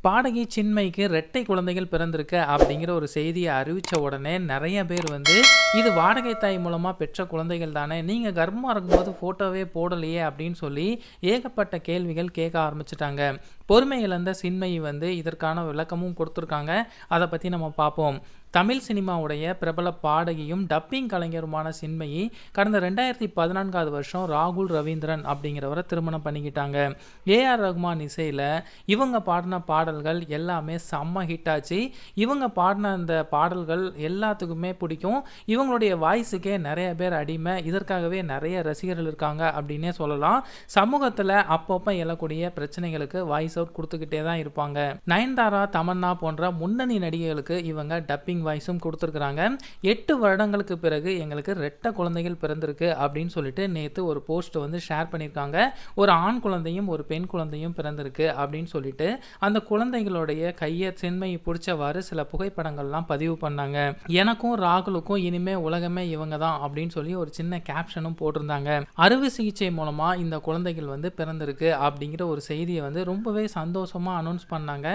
பாடகி சின்மயிக்கு ரெட்டை குழந்தைகள் பிறந்திருக்கு அப்படிங்கிற ஒரு செய்தியை அறிவித்த உடனே நிறைய பேர் வந்து இது வாடகை தாய் மூலமாக பெற்ற குழந்தைகள் தானே, நீங்கள் கர்ப்பமாக இருக்கும்போது ஃபோட்டோவே போடலையே அப்படின்னு சொல்லி ஏகப்பட்ட கேள்விகள் கேட்க ஆரம்பிச்சிட்டாங்க. பொறுமை இழந்த சின்மயி வந்து இதற்கான விளக்கமும் கொடுத்துருக்காங்க. அதை பற்றி நம்ம பார்ப்போம். தமிழ் சினிமாவுடைய பிரபல பாடகியும் டப்பிங் கலைஞருமான சின்மயி கடந்த 2014 வருஷம் ராகுல் ரவீந்திரன் அப்படிங்கிறவரை திருமணம் பண்ணிக்கிட்டாங்க. ஏஆர் ரகுமான் இசையில் இவங்க பாடின பாடல்கள் எல்லாமே செம்ம ஹிட் ஆச்சு. இவங்க பாடின அந்த பாடல்கள் எல்லாத்துக்குமே பிடிக்கும். இவங்களுடைய வாய்ஸுக்கே நிறைய பேர் அடிமை. இதற்காகவே நிறைய ரசிகர்கள் இருக்காங்க அப்படின்னே சொல்லலாம். சமூகத்தில் அப்பப்போ எழக்கூடிய பிரச்சனைகளுக்கு வாய்ஸ் அவுட் கொடுத்துக்கிட்டே தான் இருப்பாங்க. நயன்தாரா, தமன்னா போன்ற முன்னணி நடிகைகளுக்கு இவங்க டப்பிங் வாய்ஸும் கொடுத்துருக்குறாங்க. 8 வருடங்களுக்கு பிறகு எங்களுக்கு ரெட்டை குழந்தைகள் பிறந்திருக்கு அப்படின்னு சொல்லிட்டு நேற்று ஒரு போஸ்ட் வந்து ஷேர் பண்ணியிருக்காங்க. ஒரு ஆண் குழந்தையும் ஒரு பெண் குழந்தையும் பிறந்திருக்கு அப்படின்னு சொல்லிட்டு அந்த குழந்தைகளுடைய கையை சின்மயி பிடிச்சவாறு சில புகைப்படங்கள்லாம் பதிவு பண்ணாங்க. எனக்கும் ராகுலுக்கும் இனிமே உலகமே இவங்க தான் அப்படின்னு சொல்லி ஒரு சின்ன கேப்ஷனும் போட்டிருந்தாங்க. அறுவை சிகிச்சை மூலமா இந்த குழந்தைகள் வந்து பிறந்திருக்கு அப்படிங்கிற ஒரு செய்தியை வந்து ரொம்பவே சந்தோஷமா அனௌன்ஸ் பண்ணாங்க.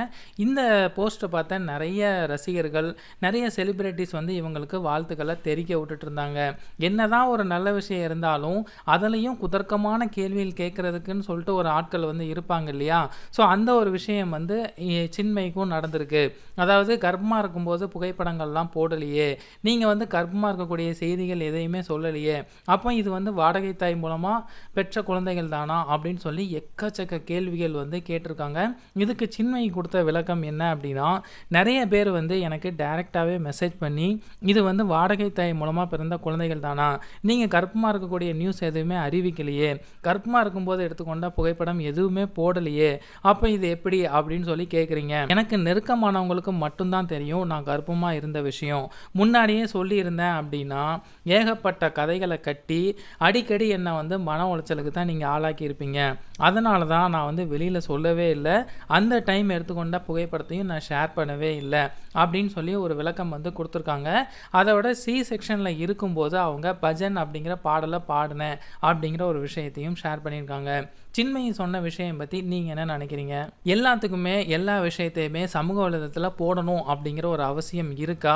இந்த போஸ்ட்டை பார்த்த நிறைய ரசிகர்கள், நிறைய செலிபிரிட்டிஸ் வந்து இவங்களுக்கு வாழ்த்துக்களை தெரிவிக்க விட்டுட்டு இருந்தாங்க. என்னதான் ஒரு நல்ல விஷயம் இருந்தாலும் அதுலேயும் குதர்க்கமான கேள்விகள் கேட்கறதுக்குன்னு சொல்லிட்டு ஒரு ஆட்கள் வந்து இருப்பாங்க இல்லையா. ஸோ அந்த ஒரு விஷயம் வந்து சின்மயிக்கும் நடந்திருக்கு. அதாவது கர்ப்பமாக இருக்கும்போது புகைப்படங்கள்லாம் போடலையே, நீங்கள் வந்து கர்ப்பமாக இருக்கக்கூடிய செய்திகள் எதையுமே சொல்லலையே, அப்போ இது வந்து வாடகை தாய் மூலமாக பெற்ற குழந்தைகள் தானா அப்படின்னு சொல்லி எக்கச்சக்க கேள்விகள் வந்து கேட்டிருக்காங்க. இதுக்கு சின்மயி கொடுத்த விளக்கம் என்ன அப்படின்னா, நிறைய பேர் வந்து எனக்கு டைரெக்டாகவே மெசேஜ் பண்ணி இது வந்து வாடகை தாய் மூலமாக பிறந்த குழந்தைகள் தானா, நீங்கள் கர்ப்பமாக இருக்கக்கூடிய நியூஸ் எதுவுமே அறிவிக்கலையே, கர்ப்பமாக இருக்கும்போது எடுத்துக்கொண்ட புகைப்படம் எதுவுமே போடலையே, அப்போ இது எப்படி அப்படின்னு சொல்லி கேட்குறீங்க. எனக்கு நெருக்கமானவங்களுக்கு மட்டும்தான் தெரியும் நான் கர்ப்பமாக இருந்த விஷயம். முன்னாடியே சொல்லியிருந்தேன் அப்படின்னா ஏகப்பட்ட கதைகளை கட்டி அடிக்கடி என்னை வந்து மன உளைச்சலுக்கு தான் நீங்கள் ஆளாக்கி இருப்பீங்க. அதனால தான் நான் வந்து வெளியில் சொல்லவே இல்லை, அந்த டைம் எடுத்துக்கொண்ட புகைப்படத்தையும் நான் ஷேர் பண்ணவே இல்லை அப்படின்னு சொல்லி ஒரு விளக்கம் வந்து கொடுத்துருக்காங்க. அதோட சி செக்ஷனில் இருக்கும்போது அவங்க பஜன் அப்படிங்கிற பாடலை பாடினேன் அப்படிங்கிற ஒரு விஷயத்தையும் ஷேர் பண்ணியிருக்காங்க. சின்மயி சொன்ன விஷயம் பற்றி நீங்கள் என்ன நினைக்கிறீங்க? எல்லாத்துக்குமே எல்லா விஷயத்தையுமே சமூக வலைதளத்தில் போடணும் அப்படிங்கிற ஒரு அவசியம் இருக்கா?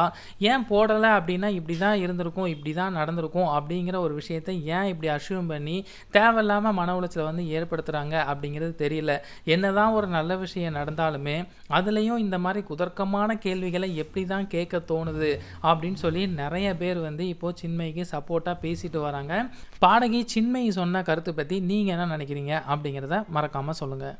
ஏன் போடலை அப்படின்னா இப்படி தான் இருந்திருக்கும், இப்படி தான் நடந்திருக்கும் அப்படிங்கிற ஒரு விஷயத்தை ஏன் இப்படி அஷ்யூம் பண்ணி தேவையில்லாமல் மன உளைச்சலை வந்து ஏற்படுத்துகிறாங்க அப்படிங்கிறது தெரியல. என்னதான் ஒரு நல்ல விஷயம் நடந்தாலுமே அதுலேயும் இந்த மாதிரி குதர்க்கமான கேள்விகளை எப்படி தான் கேட்க தோணுது அப்படின்னு சொல்லி நிறைய பேர் வந்து இப்போது சின்மயிக்கு சப்போர்ட்டாக பேசிட்டு வராங்க. பாடகி சின்மயி சொன்ன கருத்து பற்றி நீங்கள் என்ன நினைக்கிறீங்க அப்படிங்கிறத மறக்காமல் சொல்லுங்கள்.